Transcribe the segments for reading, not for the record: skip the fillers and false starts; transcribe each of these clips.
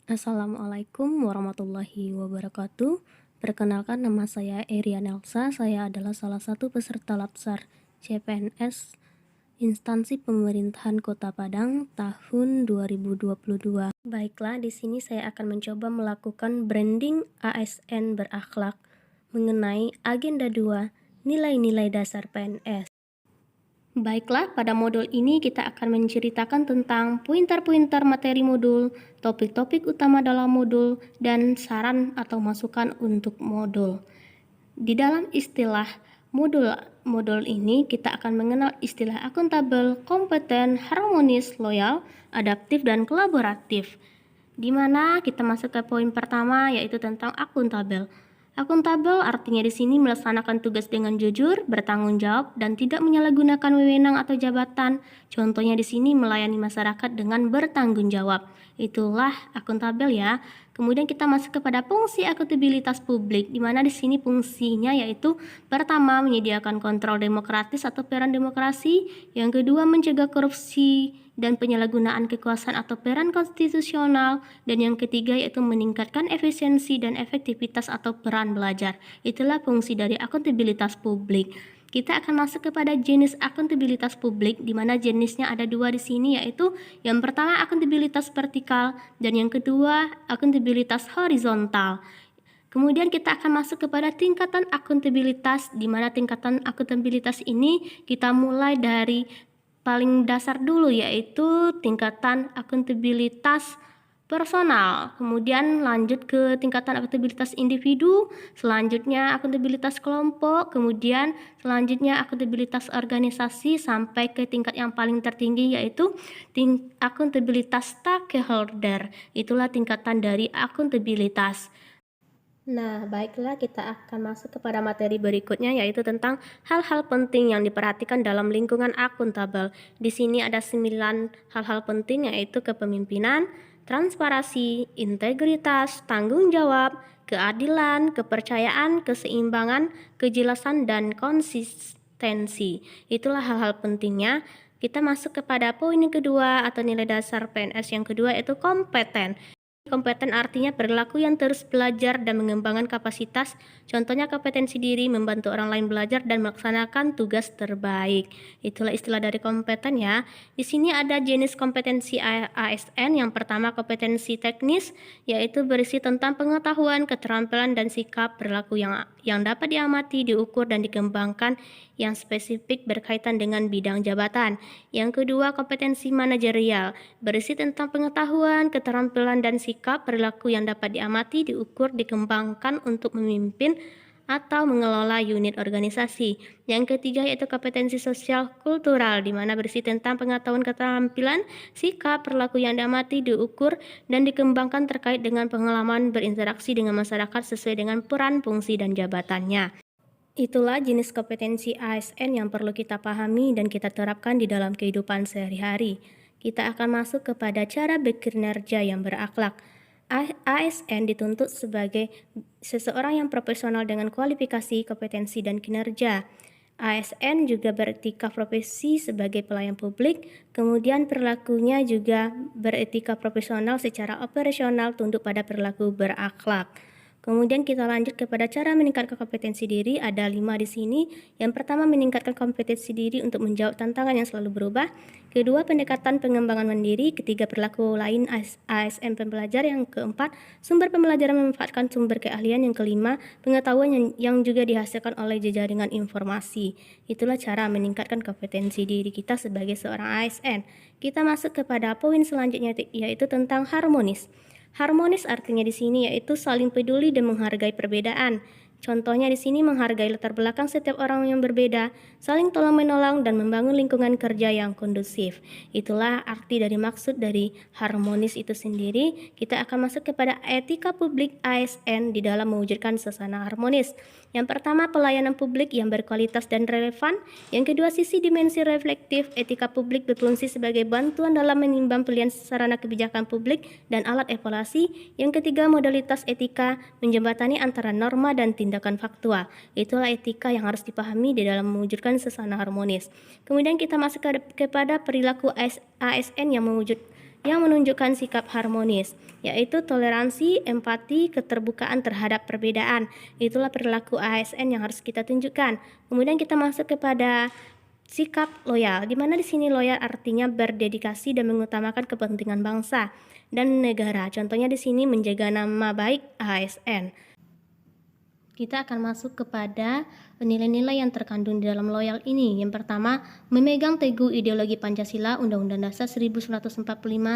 Assalamualaikum warahmatullahi wabarakatuh. Perkenalkan, nama saya Erian Elsa. Saya adalah salah satu peserta Latsar CPNS Instansi Pemerintahan Kota Padang tahun 2022. Baiklah, di sini saya akan mencoba melakukan branding ASN berakhlak mengenai agenda 2, nilai-nilai dasar PNS. Baiklah, pada modul ini kita akan menceritakan tentang pointer-pointer materi modul, topik-topik utama dalam modul, dan saran atau masukan untuk modul. Di dalam istilah modul ini kita akan mengenal istilah akuntabel, kompeten, harmonis, loyal, adaptif, dan kolaboratif. Di mana kita masuk ke poin pertama, yaitu tentang akuntabel. Akuntabel artinya di sini melaksanakan tugas dengan jujur, bertanggung jawab, dan tidak menyalahgunakan wewenang atau jabatan. Contohnya di sini melayani masyarakat dengan bertanggung jawab. Itulah akuntabel ya. Kemudian kita masuk kepada fungsi akuntabilitas publik, di mana di sini fungsinya yaitu pertama menyediakan kontrol demokratis atau peran demokrasi, yang kedua mencegah korupsi dan penyalahgunaan kekuasaan atau peran konstitusional, dan yang ketiga yaitu meningkatkan efisiensi dan efektivitas atau peran belajar. Itulah fungsi dari akuntabilitas publik. Kita akan masuk kepada jenis akuntabilitas publik, di mana jenisnya ada dua di sini, yaitu yang pertama akuntabilitas vertikal dan yang kedua akuntabilitas horizontal. Kemudian kita akan masuk kepada tingkatan akuntabilitas, di mana tingkatan akuntabilitas ini kita mulai dari paling dasar dulu, yaitu tingkatan akuntabilitas personal, kemudian lanjut ke tingkatan akuntabilitas individu, selanjutnya akuntabilitas kelompok, kemudian selanjutnya akuntabilitas organisasi, sampai ke tingkat yang paling tertinggi yaitu akuntabilitas stakeholder. Itulah tingkatan dari akuntabilitas. Nah, baiklah, kita akan masuk kepada materi berikutnya, yaitu tentang hal-hal penting yang diperhatikan dalam lingkungan akuntabel. Di sini ada 9 hal-hal penting, yaitu kepemimpinan, transparansi, integritas, tanggung jawab, keadilan, kepercayaan, keseimbangan, kejelasan, dan konsistensi. Itulah hal-hal pentingnya. Kita masuk kepada poin yang kedua atau nilai dasar PNS yang kedua, yaitu kompeten. Kompeten artinya perilaku yang terus belajar dan mengembangkan kapasitas. Contohnya kompetensi diri, membantu orang lain belajar dan melaksanakan tugas terbaik. Itulah istilah dari kompeten ya. Di sini ada jenis kompetensi ASN. Yang pertama kompetensi teknis, yaitu berisi tentang pengetahuan, keterampilan, dan sikap perilaku yang dapat diamati, diukur, dan dikembangkan yang spesifik berkaitan dengan bidang jabatan. Yang kedua kompetensi manajerial, berisi tentang pengetahuan, keterampilan, dan sikap perilaku yang dapat diamati, diukur, dikembangkan untuk memimpin atau mengelola unit organisasi. Yang ketiga yaitu kompetensi sosial kultural, di mana berisi tentang pengetahuan, keterampilan, sikap, perilaku yang diamati, diukur, dan dikembangkan terkait dengan pengalaman berinteraksi dengan masyarakat sesuai dengan peran, fungsi, dan jabatannya. Itulah jenis kompetensi ASN yang perlu kita pahami dan kita terapkan di dalam kehidupan sehari-hari. Kita akan masuk kepada cara berkinerja yang berakhlak. ASN dituntut sebagai seseorang yang profesional dengan kualifikasi, kompetensi, dan kinerja. ASN juga beretika profesi sebagai pelayan publik, kemudian perilakunya juga beretika profesional secara operasional, tunduk pada perilaku berakhlak. Kemudian kita lanjut kepada cara meningkatkan kompetensi diri. Ada 5 di sini. Yang pertama, meningkatkan kompetensi diri untuk menjawab tantangan yang selalu berubah. Kedua, pendekatan pengembangan mandiri. Ketiga, perilaku lain ASN pembelajar. Yang keempat, sumber pembelajaran memanfaatkan sumber keahlian. Yang kelima, pengetahuan yang juga dihasilkan oleh jejaringan informasi. Itulah cara meningkatkan kompetensi diri kita sebagai seorang ASN. Kita masuk kepada poin selanjutnya, yaitu tentang harmonis. Harmonis artinya di sini yaitu saling peduli dan menghargai perbedaan. Contohnya di sini menghargai latar belakang setiap orang yang berbeda, saling tolong-menolong, dan membangun lingkungan kerja yang kondusif. Itulah arti dari maksud dari harmonis itu sendiri. Kita akan masuk kepada etika publik ASN di dalam mewujudkan suasana harmonis. Yang pertama, pelayanan publik yang berkualitas dan relevan. Yang kedua, sisi dimensi reflektif. Etika publik berfungsi sebagai bantuan dalam menimbang pilihan sarana kebijakan publik dan alat evaluasi. Yang ketiga, modalitas etika menjembatani antara norma dan tindakan faktual. Itulah etika yang harus dipahami di dalam mewujudkan suasana harmonis. Kemudian kita masuk kepada perilaku ASN yang menunjukkan sikap harmonis, yaitu toleransi, empati, keterbukaan terhadap perbedaan. Itulah perilaku ASN yang harus kita tunjukkan. Kemudian kita masuk kepada sikap loyal, di mana di sini loyal artinya berdedikasi dan mengutamakan kepentingan bangsa dan negara. Contohnya di sini menjaga nama baik ASN. Kita akan masuk kepada nilai-nilai yang terkandung di dalam loyal ini. Yang pertama, memegang teguh ideologi Pancasila, Undang-Undang Dasar 1945,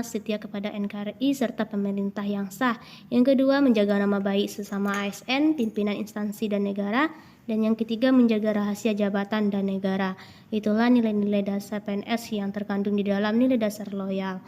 setia kepada NKRI serta pemerintah yang sah. Yang kedua, menjaga nama baik sesama ASN, pimpinan instansi dan negara. Dan yang ketiga, menjaga rahasia jabatan dan negara. Itulah nilai-nilai dasar PNS yang terkandung di dalam nilai dasar loyal.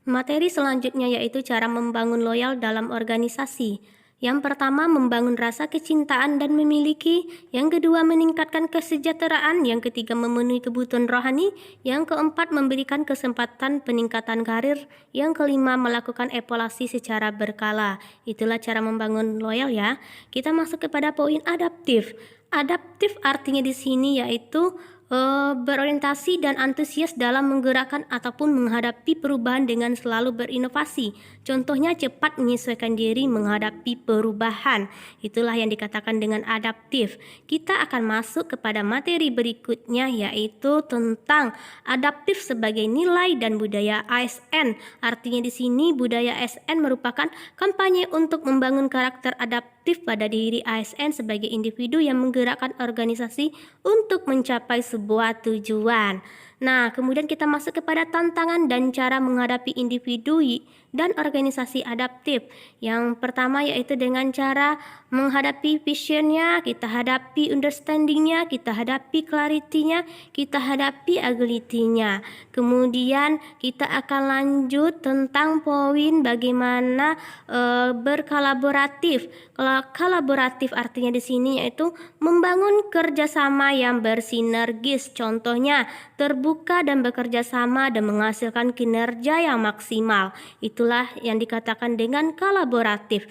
Materi selanjutnya yaitu cara membangun loyal dalam organisasi. Yang pertama, membangun rasa kecintaan dan memiliki. Yang kedua, meningkatkan kesejahteraan. Yang ketiga, memenuhi kebutuhan rohani. Yang keempat, memberikan kesempatan peningkatan karir. Yang kelima, melakukan evaluasi secara berkala. Itulah cara membangun loyal ya. Kita masuk kepada poin adaptif. Adaptif artinya di sini yaitu berorientasi dan antusias dalam menggerakkan ataupun menghadapi perubahan dengan selalu berinovasi. Contohnya cepat menyesuaikan diri menghadapi perubahan. Itulah yang dikatakan dengan adaptif. Kita akan masuk kepada materi berikutnya yaitu tentang adaptif sebagai nilai dan budaya ASN. Artinya di sini budaya ASN merupakan kampanye untuk membangun karakter adaptif pada diri ASN sebagai individu yang menggerakkan organisasi untuk mencapai sebuah tujuan. Nah, kemudian kita masuk kepada tantangan dan cara menghadapi individu dan organisasi adaptif. Yang pertama yaitu dengan cara menghadapi visionnya, kita hadapi understandingnya, kita hadapi clarity-nya, kita hadapi agility-nya. Kemudian kita akan lanjut tentang poin bagaimana berkolaboratif. Kalau kolaboratif artinya di sini yaitu membangun kerjasama yang bersinergis. Contohnya terbuka dan bekerja sama dan menghasilkan kinerja yang maksimal. Itulah yang dikatakan dengan kolaboratif.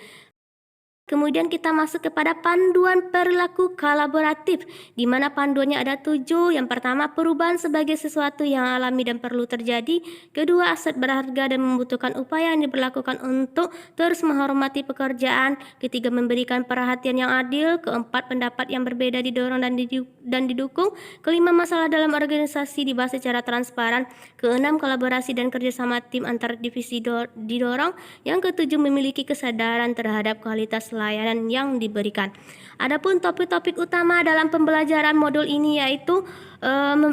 Kemudian kita masuk kepada panduan perilaku kolaboratif, di mana panduannya ada 7. Yang pertama, perubahan sebagai sesuatu yang alami dan perlu terjadi. Kedua, aset berharga dan membutuhkan upaya yang diberlakukan untuk terus menghormati pekerjaan. Ketiga, memberikan perhatian yang adil. Keempat, pendapat yang berbeda didorong dan didukung. Kelima, masalah dalam organisasi dibahas secara transparan. Keenam, kolaborasi dan kerjasama tim antar divisi didorong. Yang ketujuh, memiliki kesadaran terhadap kualitas layanan yang diberikan. Adapun topik-topik utama dalam pembelajaran modul ini yaitu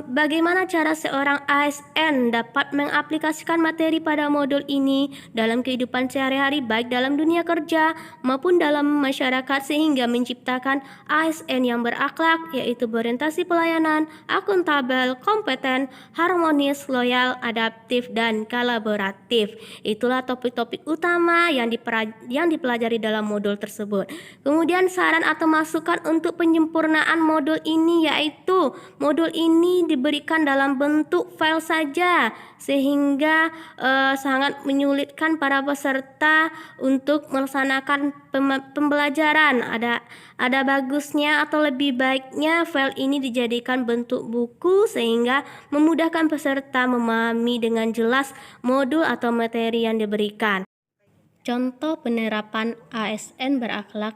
bagaimana cara seorang ASN dapat mengaplikasikan materi pada modul ini dalam kehidupan sehari-hari baik dalam dunia kerja maupun dalam masyarakat sehingga menciptakan ASN yang berakhlak yaitu berorientasi pelayanan, akuntabel, kompeten, harmonis, loyal, adaptif, dan kolaboratif. Itulah topik-topik utama yang dipelajari dalam modul tersebut. Kemudian saran atau masukan untuk penyempurnaan modul ini yaitu modul ini diberikan dalam bentuk file saja sehingga sangat menyulitkan para peserta untuk melaksanakan pembelajaran. Ada bagusnya atau lebih baiknya file ini dijadikan bentuk buku sehingga memudahkan peserta memahami dengan jelas modul atau materi yang diberikan. Contoh penerapan ASN berakhlak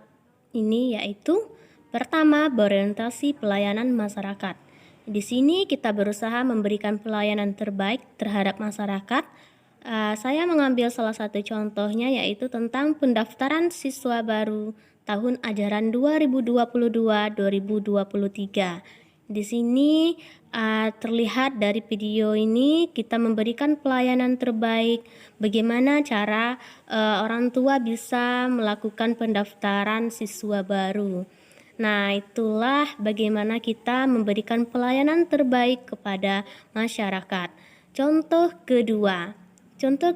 ini yaitu pertama, berorientasi pelayanan masyarakat. Di sini kita berusaha memberikan pelayanan terbaik terhadap masyarakat. Saya mengambil salah satu contohnya yaitu tentang pendaftaran siswa baru tahun ajaran 2022-2023. Di sini terlihat dari video ini kita memberikan pelayanan terbaik. Bagaimana cara orang tua bisa melakukan pendaftaran siswa baru. Nah, itulah bagaimana kita memberikan pelayanan terbaik kepada masyarakat. Contoh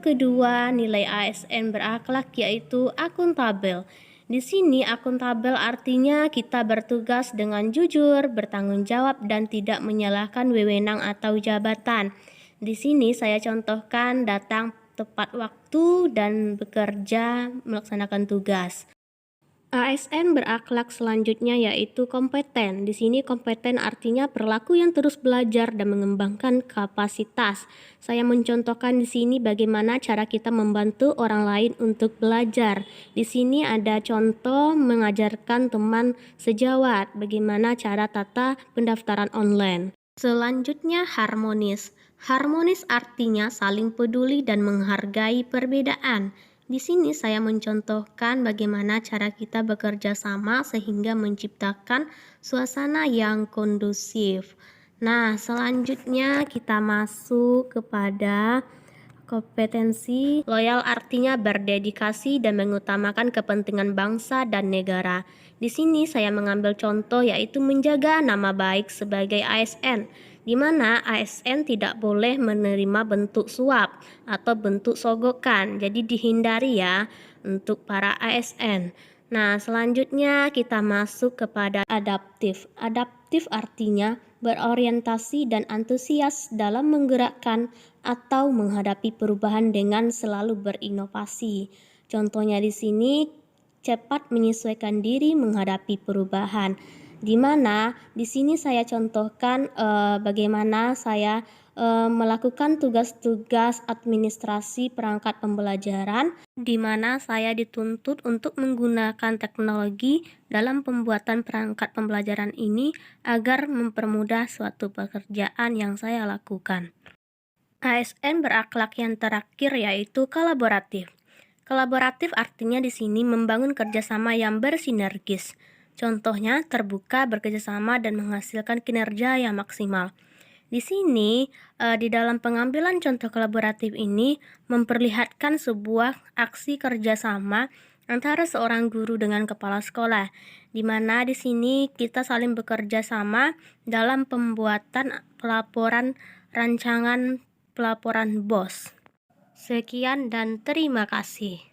kedua nilai ASN berakhlak yaitu akuntabel. Di sini akuntabel artinya kita bertugas dengan jujur, bertanggung jawab dan tidak menyalahkan wewenang atau jabatan. Di sini saya contohkan datang tepat waktu dan bekerja melaksanakan tugas. ASN berakhlak selanjutnya yaitu kompeten. Di sini kompeten artinya perilaku yang terus belajar dan mengembangkan kapasitas. Saya mencontohkan di sini bagaimana cara kita membantu orang lain untuk belajar. Di sini ada contoh mengajarkan teman sejawat bagaimana cara tata pendaftaran online. Selanjutnya harmonis. Harmonis artinya saling peduli dan menghargai perbedaan. Di sini saya mencontohkan bagaimana cara kita bekerja sama sehingga menciptakan suasana yang kondusif. Nah, selanjutnya kita masuk kepada kompetensi. Loyal artinya berdedikasi dan mengutamakan kepentingan bangsa dan negara. Di sini saya mengambil contoh yaitu menjaga nama baik sebagai ASN, di mana ASN tidak boleh menerima bentuk suap atau bentuk sogokan. Jadi dihindari ya untuk para ASN. Nah, selanjutnya kita masuk kepada adaptif. Adaptif artinya berorientasi dan antusias dalam menggerakkan atau menghadapi perubahan dengan selalu berinovasi. Contohnya di sini cepat menyesuaikan diri menghadapi perubahan. Di mana di sini saya contohkan bagaimana saya melakukan tugas-tugas administrasi perangkat pembelajaran di mana saya dituntut untuk menggunakan teknologi dalam pembuatan perangkat pembelajaran ini agar mempermudah suatu pekerjaan yang saya lakukan. ASN berakhlak yang terakhir yaitu kolaboratif. Kolaboratif artinya di sini membangun kerjasama yang bersinergis. Contohnya terbuka, bekerjasama, dan menghasilkan kinerja yang maksimal. Di sini, di dalam pengambilan contoh kolaboratif ini memperlihatkan sebuah aksi kerjasama antara seorang guru dengan kepala sekolah, di mana di sini kita saling bekerja sama dalam pembuatan pelaporan rancangan pelaporan BOS. Sekian dan terima kasih.